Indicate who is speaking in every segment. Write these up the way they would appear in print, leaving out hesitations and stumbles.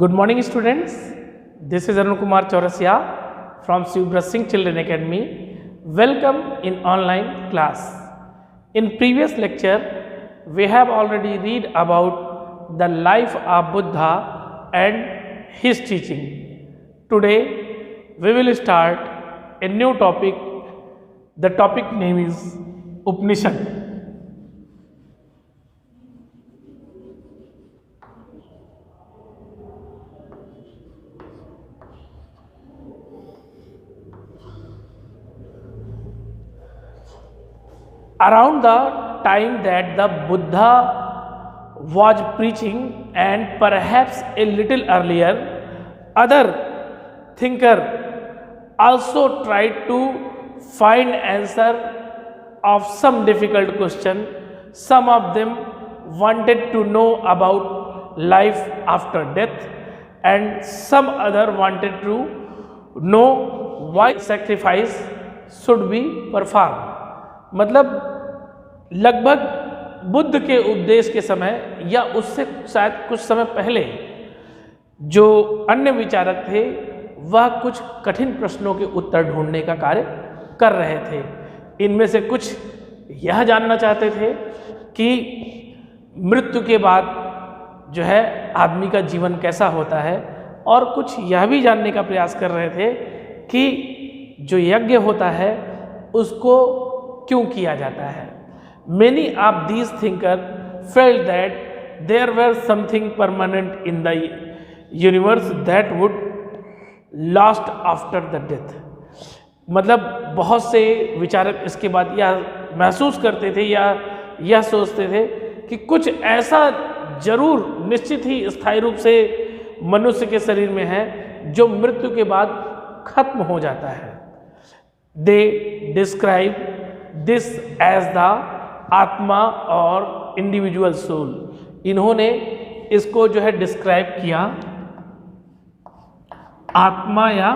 Speaker 1: Good morning students, this is Arun Kumar Chaurasia from Shivbrat Singh Children Academy. Welcome in online class. In previous lecture, we have already read about the life of Buddha and his teaching. Today, we will start a new topic. The topic name is Upanishad. Around the time that the Buddha was preaching and perhaps a little earlier, other thinker also tried to find answer of some difficult question. Some of them wanted to know about life after death and some other wanted to know why sacrifice should be performed. मतलब लगभग बुद्ध के उपदेश के समय या उससे शायद कुछ समय पहले जो अन्य विचारक थे वह कुछ कठिन प्रश्नों के उत्तर ढूंढने का कार्य कर रहे थे। इनमें से कुछ यह जानना चाहते थे कि मृत्यु के बाद जो है आदमी का जीवन कैसा होता है, और कुछ यह भी जानने का प्रयास कर रहे थे कि जो यज्ञ होता है उसको क्यों किया जाता है। Many of these thinkers felt that there were something permanent in the universe that would last after the death. मतलब बहुत से विचारक इसके बाद यह महसूस करते थे या यह सोचते थे कि कुछ ऐसा जरूर निश्चित ही स्थायी रूप से मनुष्य के शरीर में है जो मृत्यु के बाद खत्म हो जाता है। They describe this as the atma और इंडिविजुअल सोल। इन्होंने इसको जो है डिस्क्राइब किया आत्मा या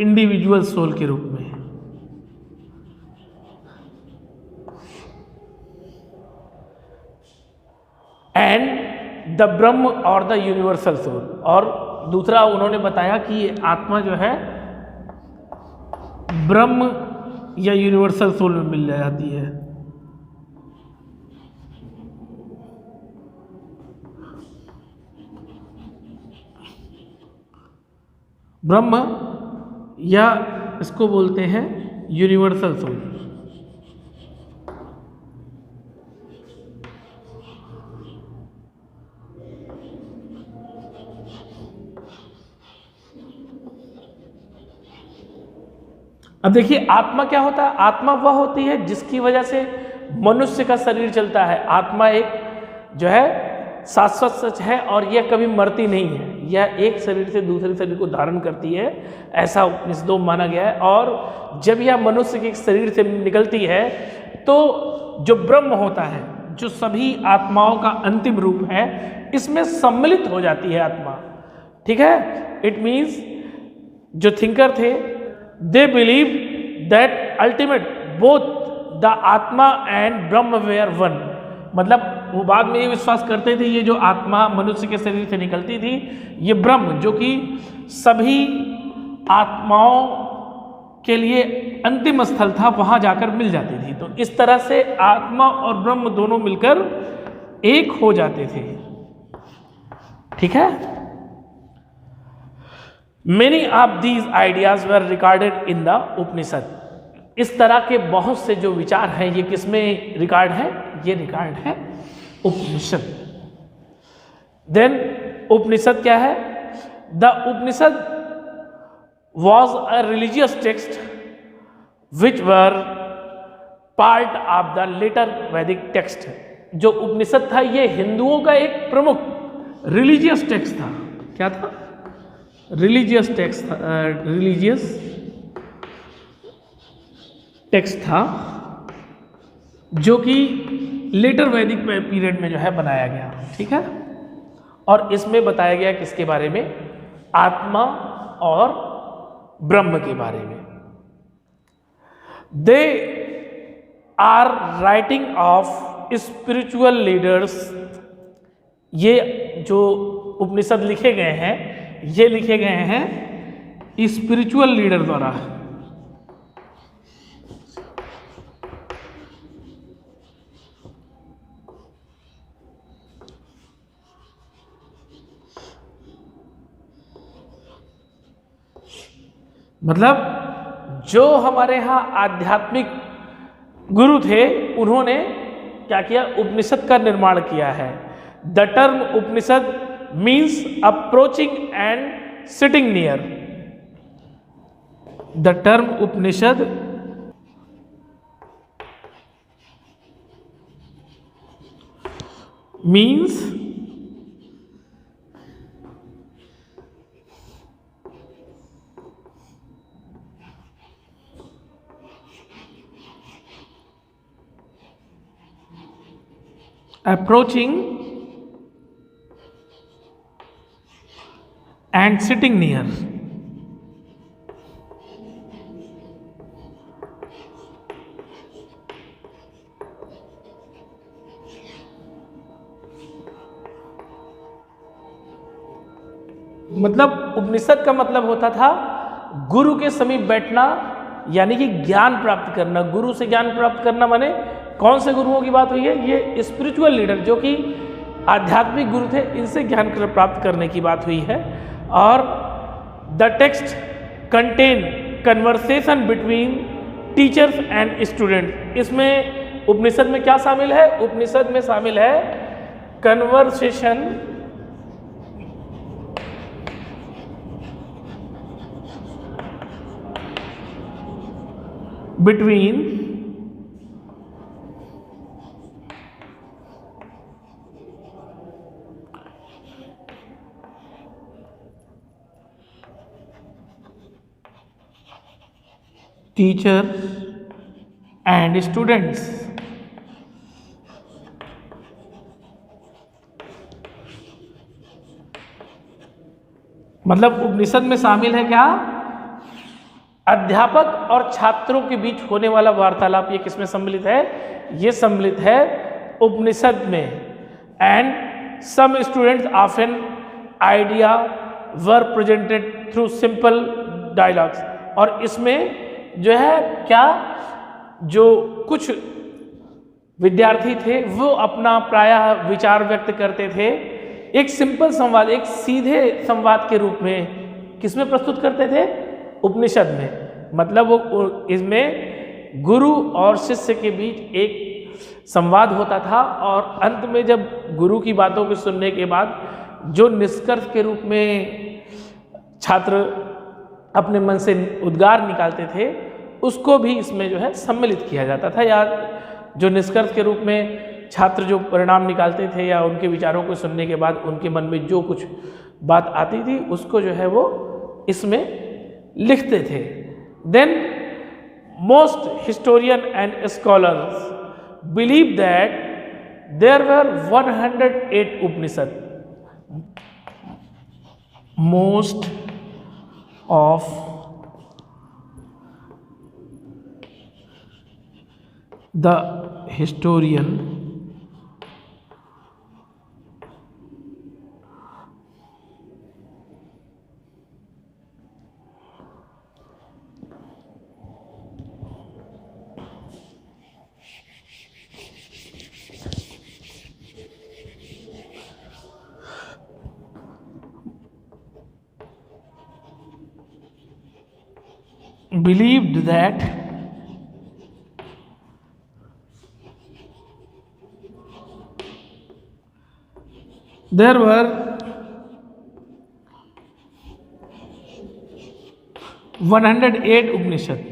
Speaker 1: इंडिविजुअल सोल के रूप में। एंड द ब्रह्म और द यूनिवर्सल सोल, और दूसरा उन्होंने बताया कि ये आत्मा जो है ब्रह्म या यूनिवर्सल सोल में मिल जाती है। ब्रह्म या इसको बोलते हैं यूनिवर्सल सोल। अब देखिए आत्मा क्या होता है। आत्मा वह होती है जिसकी वजह से मनुष्य का शरीर चलता है। आत्मा एक जो है शाश्वत सच है और यह कभी मरती नहीं है। यह एक शरीर से दूसरे शरीर को धारण करती है, ऐसा उपनिषदों में माना गया है। और जब यह मनुष्य के शरीर से निकलती है तो जो ब्रह्म होता है, जो सभी आत्माओं का अंतिम रूप है, इसमें सम्मिलित हो जाती है आत्मा। ठीक है, इट मीन्स जो थिंकर थे they believe that ultimate both the आत्मा and ब्रह्म were one। मतलब वो बाद में ये विश्वास करते थे ये जो आत्मा मनुष्य के शरीर से निकलती थी ये ब्रह्म, जो कि सभी आत्माओं के लिए अंतिम स्थल था, वहां जाकर मिल जाती थी। तो इस तरह से आत्मा और ब्रह्म दोनों मिलकर एक हो जाते थे। ठीक है। Many of these ideas were recorded in the Upanishad। इस तरह के बहुत से जो विचार हैं ये किसमें रिकॉर्ड है? ये रिकॉर्ड है उपनिषद। देन उपनिषद क्या है? The Upanishad was a religious text which were part of the later Vedic text। जो उपनिषद था ये हिंदुओं का एक प्रमुख रिलीजियस टेक्स्ट था। क्या था? रिलीजियस टेक्स्ट था जो कि लेटर वैदिक पीरियड में जो है बनाया गया। ठीक है, और इसमें बताया गया किसके बारे में? आत्मा और ब्रह्म के बारे में। They are writing of spiritual leaders. ये जो उपनिषद लिखे गए हैं, ये लिखे गए हैं स्पिरिचुअल लीडर द्वारा। मतलब जो हमारे यहाँ आध्यात्मिक गुरु थे, उन्होंने क्या किया, उपनिषद का निर्माण किया है। The term Upanishad means approaching and sitting near. The term Upanishad means approaching and sitting near। मतलब उपनिषद का मतलब होता था गुरु के समीप बैठना, यानी कि ज्ञान प्राप्त करना। गुरु से ज्ञान प्राप्त करना माने कौन से गुरुओं की बात हुई है, ये स्पिरिचुअल लीडर जो कि आध्यात्मिक गुरु थे, इनसे ज्ञान प्राप्त करने की बात हुई है। और the text contain conversation between teachers and student. इसमें उपनिषद में क्या शामिल है, उपनिषद में शामिल है conversation between teacher and students. मतलब उपनिषद में शामिल है क्या, अध्यापक और छात्रों के बीच होने वाला वार्तालाप। ये किसमें सम्मिलित है, ये सम्मिलित है उपनिषद में। And some students often idea were presented through simple dialogues. और इसमें जो है क्या, जो कुछ विद्यार्थी थे वो अपना प्रायः विचार व्यक्त करते थे एक सिंपल संवाद, एक सीधे संवाद के रूप में। किसमें प्रस्तुत करते थे, उपनिषद में। मतलब वो इसमें गुरु और शिष्य के बीच एक संवाद होता था, और अंत में जब गुरु की बातों को सुनने के बाद जो निष्कर्ष के रूप में छात्र अपने मन से उद्गार निकालते थे, उसको भी इसमें जो है सम्मिलित किया जाता था। या जो निष्कर्ष के रूप में छात्र जो परिणाम निकालते थे, या उनके विचारों को सुनने के बाद उनके मन में जो कुछ बात आती थी, उसको जो है वो इसमें लिखते थे। Then most historian and scholars believe that there were 108 Upanishad. मोस्ट of the historian believed that there were 108 Upanishads।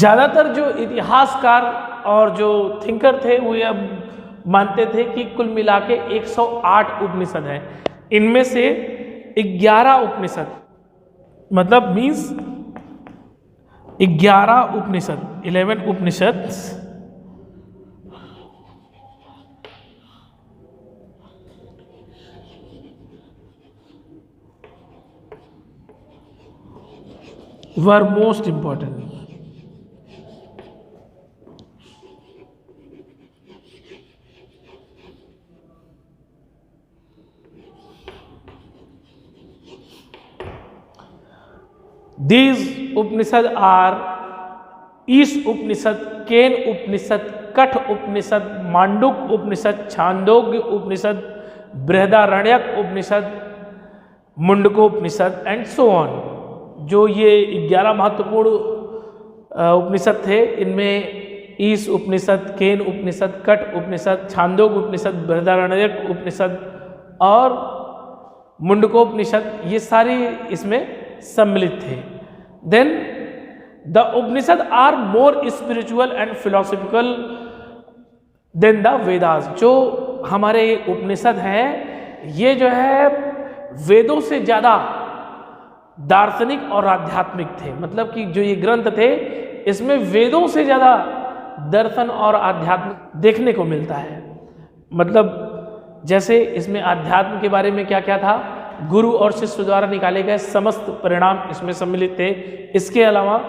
Speaker 1: ज़्यादातर जो इतिहासकार और जो थिंकर थे वो ये मानते थे कि कुल मिला के 108 उपनिषद हैं। इनमें से 11 उपनिषद, मतलब means 11 Upanishad, 11 Upanishad were most important. These Upanishad are ईश उपनिषद, केन उपनिषद, कठ उपनिषद, मांडुक उपनिषद, छांदोग्य उपनिषद, Brihadaranyaka Upanishad, Mundakopanishad and so on. जो ये 11 महत्वपूर्ण उपनिषद थे, इनमें ईश उपनिषद, केन उपनिषद, कठ उपनिषद, छांदोग्य उपनिषद, बृहदारण्यक उपनिषद और मुंडकोपनिषद, ये सारे इसमें सम्मिलित थे। Then the Upanishad are more spiritual and philosophical than the Vedas. जो हमारे उपनिषद हैं, ये जो है वेदों से ज़्यादा दार्शनिक और आध्यात्मिक थे। मतलब कि जो ये ग्रंथ थे, इसमें वेदों से ज़्यादा दर्शन और आध्यात्म देखने को मिलता है। मतलब जैसे इसमें आध्यात्म के बारे में क्या क्या था, गुरु और शिष्य द्वारा निकाले गए समस्त परिणाम इसमें सम्मिलित थे। इसके अलावा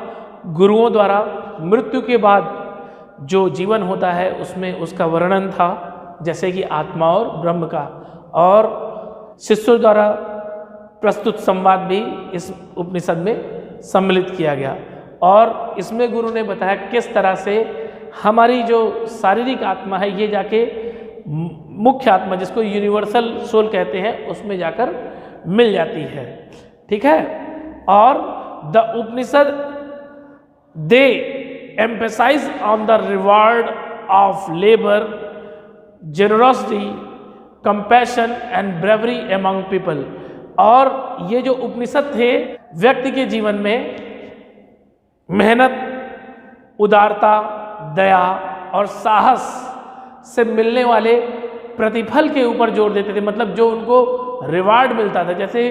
Speaker 1: गुरुओं द्वारा मृत्यु के बाद जो जीवन होता है उसमें उसका वर्णन था, जैसे कि आत्मा और ब्रह्म का, और शिष्यों द्वारा प्रस्तुत संवाद भी इस उपनिषद में सम्मिलित किया गया। और इसमें गुरु ने बताया किस तरह से हमारी जो शारीरिक आत्मा है, ये जाके मुख्य आत्मा, जिसको यूनिवर्सल सोल कहते हैं, उसमें जाकर मिल जाती है। ठीक है। और the Upanishad they emphasize on the reward of labour, generosity, compassion and bravery among people. और ये जो उपनिषद थे, व्यक्ति के जीवन में मेहनत, उदारता, दया और साहस से मिलने वाले प्रतिफल के ऊपर जोर देते थे। मतलब जो उनको रिवार्ड मिलता था, जैसे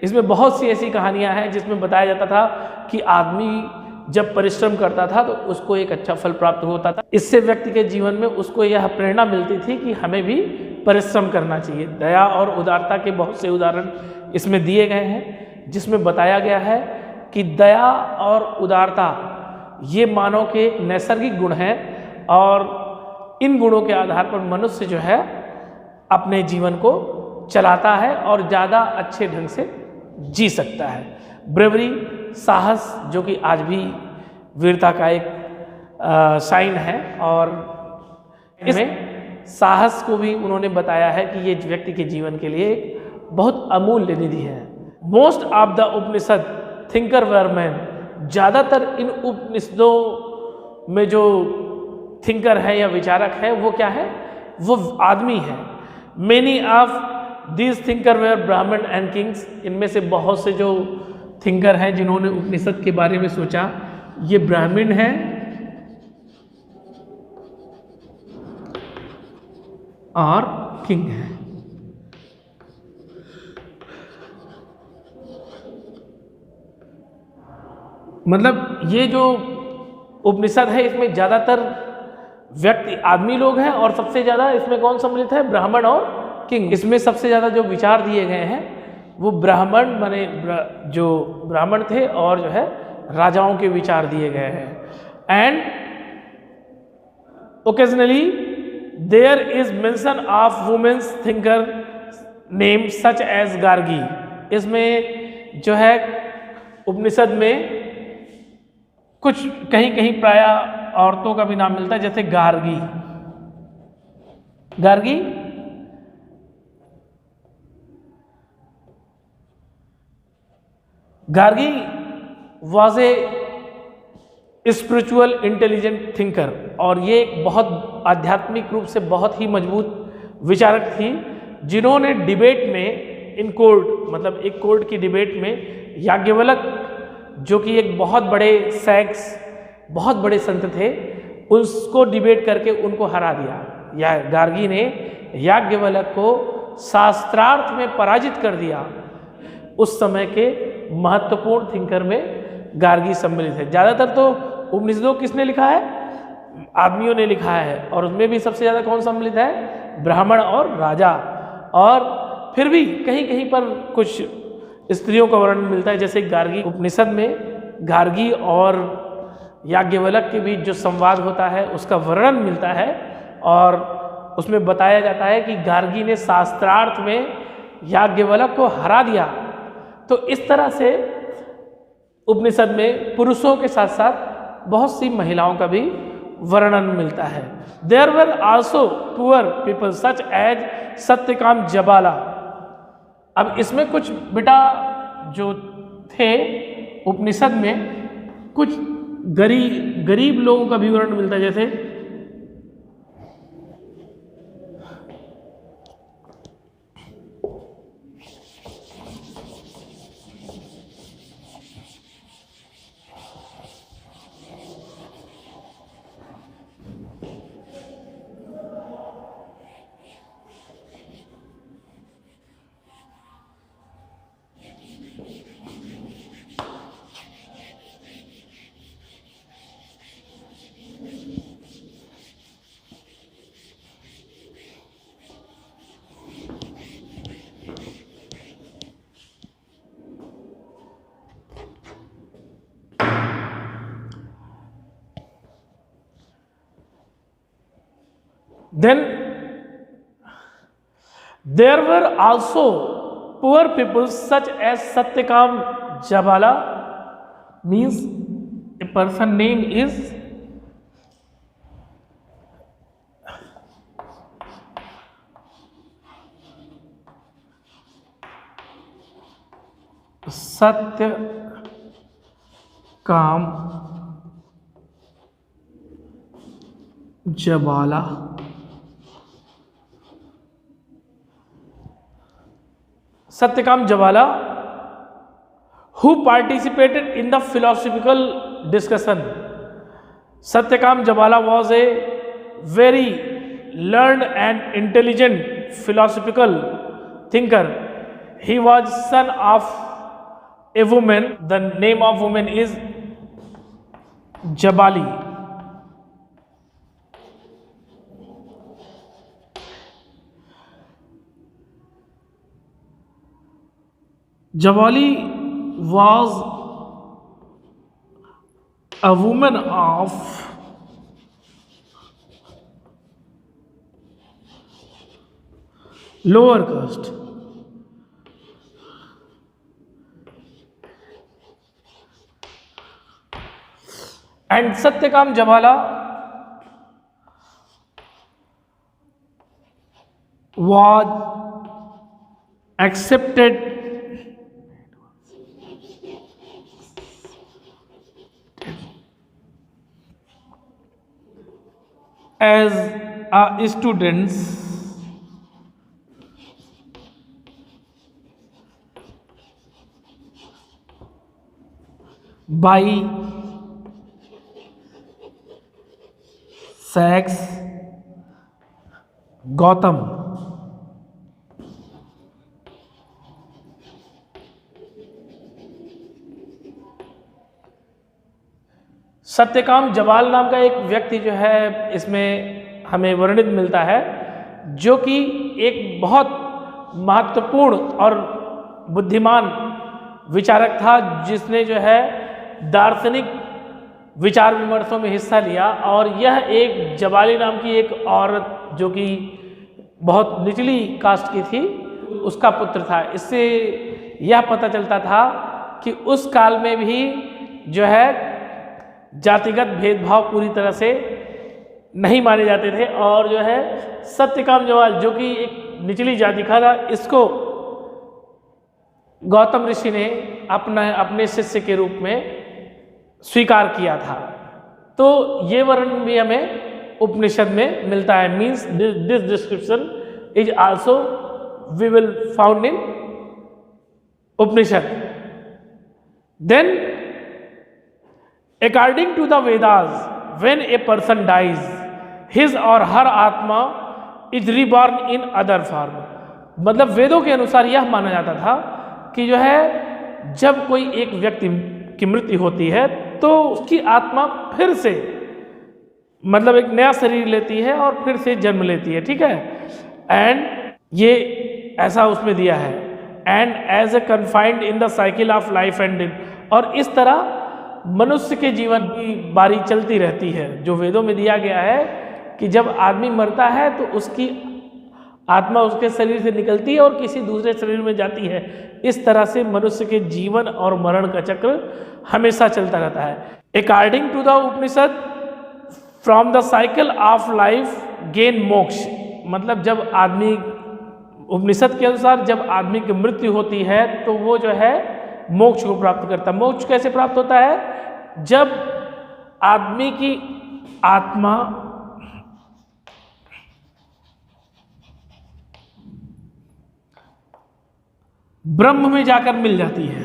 Speaker 1: इसमें बहुत सी ऐसी कहानियां हैं जिसमें बताया जाता था कि आदमी जब परिश्रम करता था तो उसको एक अच्छा फल प्राप्त होता था। इससे व्यक्ति के जीवन में उसको यह प्रेरणा मिलती थी कि हमें भी परिश्रम करना चाहिए। दया और उदारता के बहुत से उदाहरण इसमें दिए गए हैं, जिसमें बताया गया है कि दया और उदारता ये मानव के नैसर्गिक गुण हैं और इन गुणों के आधार पर मनुष्य जो है अपने जीवन को चलाता है और ज़्यादा अच्छे ढंग से जी सकता है। ब्रेवरी, साहस, जो कि आज भी वीरता का एक साइन है, और इसमें साहस को भी उन्होंने बताया है कि ये व्यक्ति के जीवन के लिए एक बहुत अमूल्य निधि है। Most of the Upanishad thinker were man. ज़्यादातर इन उपनिषदों में जो थिंकर है या विचारक है, वो क्या है, वो आदमी है। Many of these thinker were Brahmin and kings. इनमें से बहुत से जो थिंकर हैं जिन्होंने उपनिषद के बारे में सोचा, ये ब्राह्मण हैं और किंग हैं। मतलब ये जो उपनिषद है, इसमें ज़्यादातर व्यक्ति आदमी लोग हैं और सबसे ज़्यादा इसमें कौन सम्मिलित है, ब्राह्मण और किंग। इसमें सबसे ज़्यादा जो विचार दिए गए हैं वो ब्राह्मण माने जो ब्राह्मण थे और जो है राजाओं के विचार दिए गए हैं। And occasionally there is mention of women's thinker name such as Gargi. इसमें जो है उपनिषद में कुछ कहीं कहीं प्राय औरतों का भी नाम मिलता है, जैसे Gargi. Gargi Gargi was a spiritual intelligent thinker, और ये एक बहुत आध्यात्मिक रूप से बहुत ही मजबूत विचारक थी, जिन्होंने डिबेट में इन कोर्ट, मतलब एक कोर्ट की डिबेट में याज्ञवल्क, जो कि एक बहुत बड़े सैक्स, बहुत बड़े संत थे, उसको डिबेट करके उनको हरा दिया। या गार्गी ने याज्ञवल्क को शास्त्रार्थ में पराजित कर दिया। उस समय के महत्वपूर्ण थिंकर में गार्गी सम्मिलित है। ज़्यादातर तो उपनिषदों किसने लिखा है, आदमियों ने लिखा है, और उसमें भी सबसे ज़्यादा कौन सम्मिलित है, ब्राह्मण और राजा। और फिर भी कहीं कहीं पर कुछ स्त्रियों का वर्णन मिलता है, जैसे गार्गी उपनिषद में गार्गी और याज्ञवल्क्य के बीच जो संवाद होता है उसका वर्णन मिलता है, और उसमें बताया जाता है कि गार्गी ने शास्त्रार्थ में याज्ञवल्क्य को हरा दिया। तो इस तरह से उपनिषद में पुरुषों के साथ साथ बहुत सी महिलाओं का भी वर्णन मिलता है। There were also poor people such as Satyakama Jabala. अब इसमें कुछ बेटा जो थे उपनिषद में कुछ गरीब लोगों का भी वर्णन मिलता है, जैसे then there were also poor people such as Satyakam Jabala, means a person name is Satyakam Jabala, Satyakam Jabala, who participated in the philosophical discussion. Satyakam Jabala was a very learned and intelligent philosophical thinker. He was son of a woman. The name of woman is Jabali. Jabali was a woman of lower caste. And Satyakam Jabala was accepted as a student by Sachs Gautam. Satyakam जबाल नाम का एक व्यक्ति जो है इसमें हमें वर्णित मिलता है, जो कि एक बहुत महत्वपूर्ण और बुद्धिमान विचारक था, जिसने जो है दार्शनिक विचार विमर्शों में हिस्सा लिया। और यह एक जबाली नाम की एक औरत जो कि बहुत निचली कास्ट की थी उसका पुत्र था। इससे यह पता चलता था कि उस काल में भी जो है जातिगत भेदभाव पूरी तरह से नहीं माने जाते थे। और जो है सत्यकाम जबाल जो कि एक निचली जाति का था, इसको गौतम ऋषि ने अपने शिष्य के रूप में स्वीकार किया था। तो ये वर्णन भी हमें उपनिषद में मिलता है। Means this description is also we will found in Upanishad. Then according to the Vedas, when a person dies, his or her आत्मा is reborn in other form। मतलब वेदों के अनुसार यह माना जाता था कि जो है जब कोई एक व्यक्ति की मृत्यु होती है तो उसकी आत्मा फिर से मतलब एक नया शरीर लेती है और फिर से जन्म लेती है, ठीक है। एंड ये ऐसा उसमें दिया है, and as a confined in the cycle of life and death. और इस तरह मनुष्य के जीवन की बारी चलती रहती है। जो वेदों में दिया गया है कि जब आदमी मरता है तो उसकी आत्मा उसके शरीर से निकलती है और किसी दूसरे शरीर में जाती है। इस तरह से मनुष्य के जीवन और मरण का चक्र हमेशा चलता रहता है। According to the Upanishad, from the cycle of life gain moksha, मतलब जब आदमी, उपनिषद के अनुसार जब आदमी की मृत्यु होती है तो वो जो है मोक्ष को प्राप्त करता है। मोक्ष कैसे प्राप्त होता है? जब आदमी की आत्मा ब्रह्म में जाकर मिल जाती है।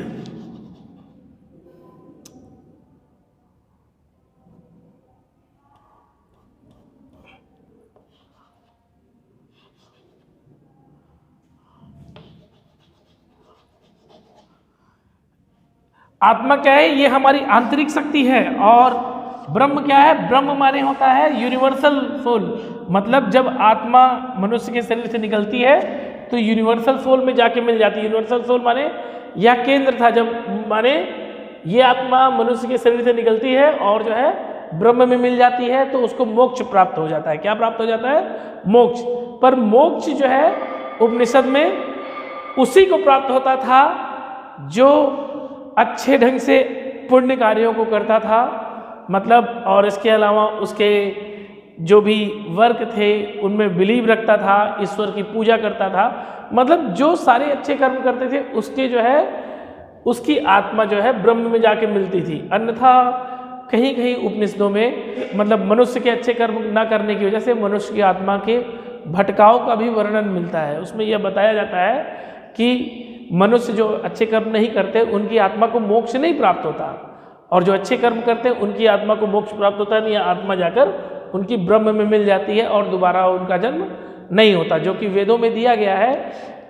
Speaker 1: आत्मा क्या है? ये हमारी आंतरिक शक्ति है। और ब्रह्म क्या है? ब्रह्म माने होता है यूनिवर्सल सोल। मतलब जब आत्मा मनुष्य के शरीर से निकलती है तो यूनिवर्सल सोल में जाके मिल जाती है। यूनिवर्सल सोल माने यह केंद्र था, जब माने ये आत्मा मनुष्य के शरीर से निकलती है और जो है ब्रह्म में मिल जाती है तो उसको मोक्ष प्राप्त हो जाता है। क्या प्राप्त हो जाता है? मोक्ष। पर मोक्ष जो है उपनिषद में उसी को प्राप्त होता था जो अच्छे ढंग से पुण्य कार्यों को करता था, मतलब, और इसके अलावा उसके जो भी वर्क थे उनमें बिलीव रखता था, ईश्वर की पूजा करता था, मतलब जो सारे अच्छे कर्म करते थे उसके जो है उसकी आत्मा जो है ब्रह्म में जाके मिलती थी। अन्यथा कहीं कहीं उपनिषदों में मतलब मनुष्य के अच्छे कर्म ना करने की वजह से मनुष्य की आत्मा के भटकाव का भी वर्णन मिलता है। उसमें यह बताया जाता है कि मनुष्य जो अच्छे कर्म नहीं करते उनकी आत्मा को मोक्ष नहीं प्राप्त होता, और जो अच्छे कर्म करते हैं उनकी आत्मा को मोक्ष प्राप्त होता है। यह आत्मा जाकर उनकी ब्रह्म में मिल जाती है और दोबारा उनका जन्म नहीं होता, जो कि वेदों में दिया गया है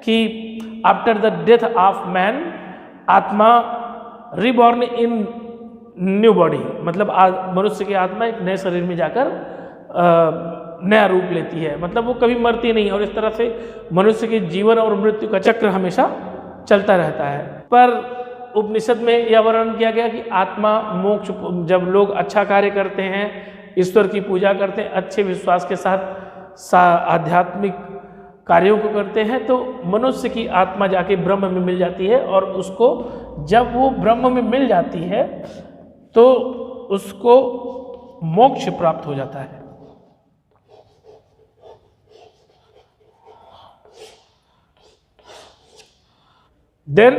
Speaker 1: कि after the death of man आत्मा रिबॉर्न इन न्यू बॉडी, मतलब मनुष्य की आत्मा एक नए शरीर में जाकर नया रूप लेती है, मतलब वो कभी मरती नहीं। और इस तरह से मनुष्य के जीवन और मृत्यु का चक्र हमेशा चलता रहता है। पर उपनिषद में यह वर्णन किया गया कि आत्मा मोक्ष, जब लोग अच्छा कार्य करते हैं, ईश्वर की पूजा करते हैं, अच्छे विश्वास के साथ आध्यात्मिक कार्यों को करते हैं, तो मनुष्य की आत्मा जाके ब्रह्म में मिल जाती है। और उसको जब वो ब्रह्म में मिल जाती है तो उसको मोक्ष प्राप्त हो जाता है। Then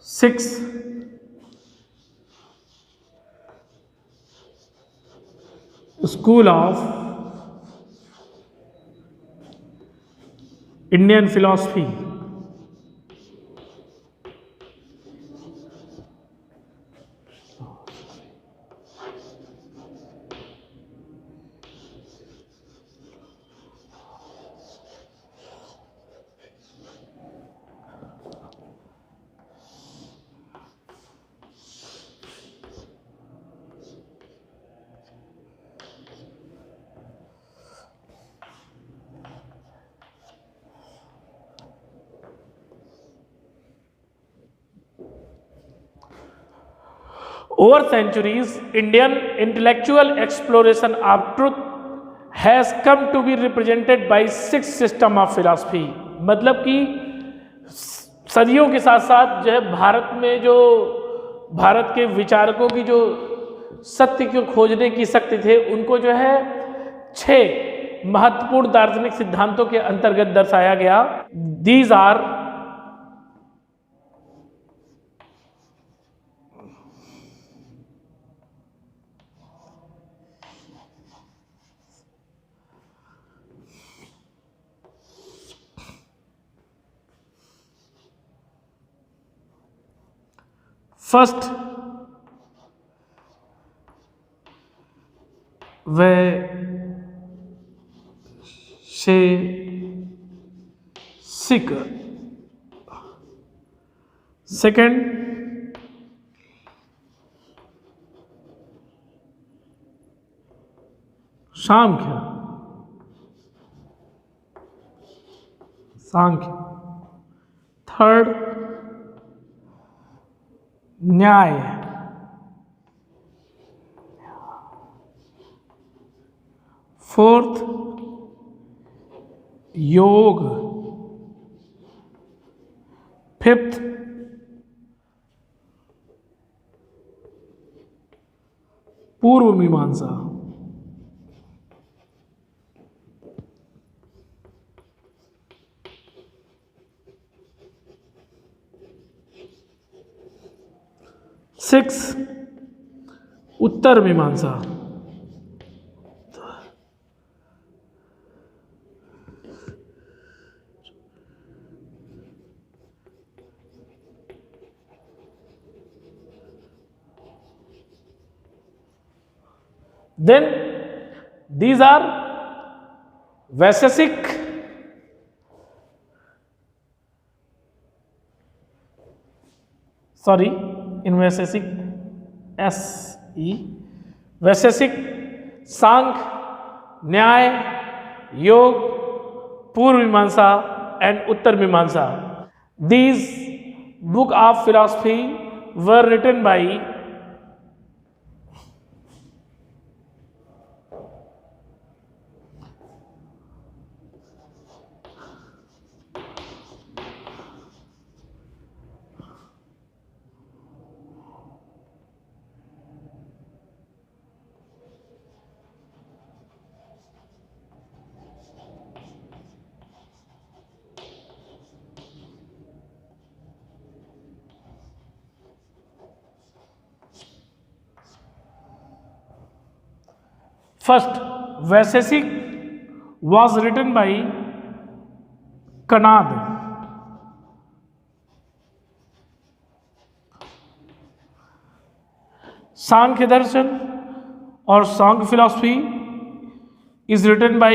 Speaker 1: six, school of Indian philosophy. Over centuries, Indian intellectual exploration of truth has come to be represented by 6 system of philosophy। मतलब कि सदियों के साथ साथ जो है भारत में जो भारत के विचारकों की जो सत्य को खोजने की शक्ति थे उनको जो है 6 महत्वपूर्ण दार्शनिक सिद्धांतों के अंतर्गत दर्शाया गया। These are first Vaisheshika, second Sankhya, third Nyaya, fourth Yoga, fifth Purva Mimamsa. Six उत्तर मीमांसा। Then these are Vaisheshik, in Vaisheshik SE, Vaisheshik, सांख्य, न्याय, योग, पूर्व मीमांसा and उत्तर मीमांसा. These book of philosophy were written by first Vaisheshik was written by Kanad. Sankhya Darshan और Sankhya philosophy is written by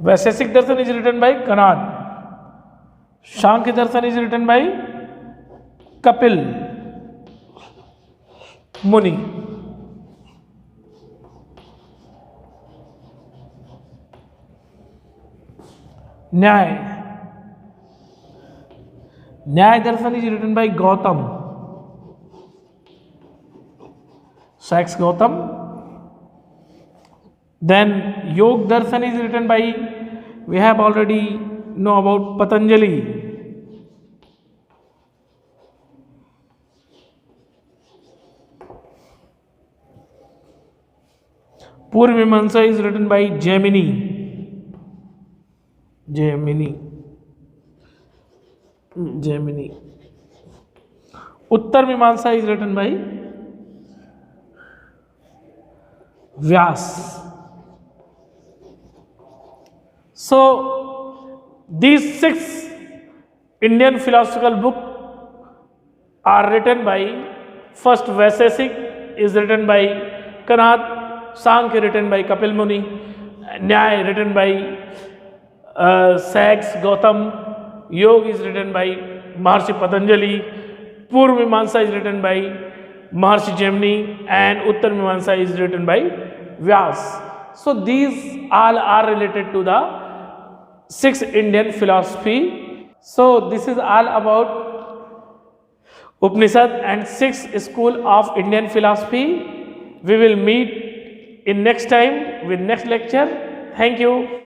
Speaker 1: Vaisheshik Darshan is written by Kanad, Sankhya Darshan is written by Kapil Muni, Nyaya Darshan is written by Gautam सैक्स Gautam. Then Yog Darshan is written by, we have already know about Patanjali. Purva Mimamsa is written by Jaimini. Uttar Mimamsa is written by Vyas. So these 6 Indian philosophical books are written by, first Vaisheshik is written by Kanad, Sankhya written by Kapil Muni, Nyaya written by Sachs Gautam, Yoga is written by Maharshi Patanjali, Purva Mimamsa is written by Maharshi Jaimini, and Uttar Mimamsa is written by Vyas. So these all are related to the 6 Indian philosophy. So this is all about Upanishad and 6 school of Indian philosophy. We will meet in next time with next lecture. Thank you.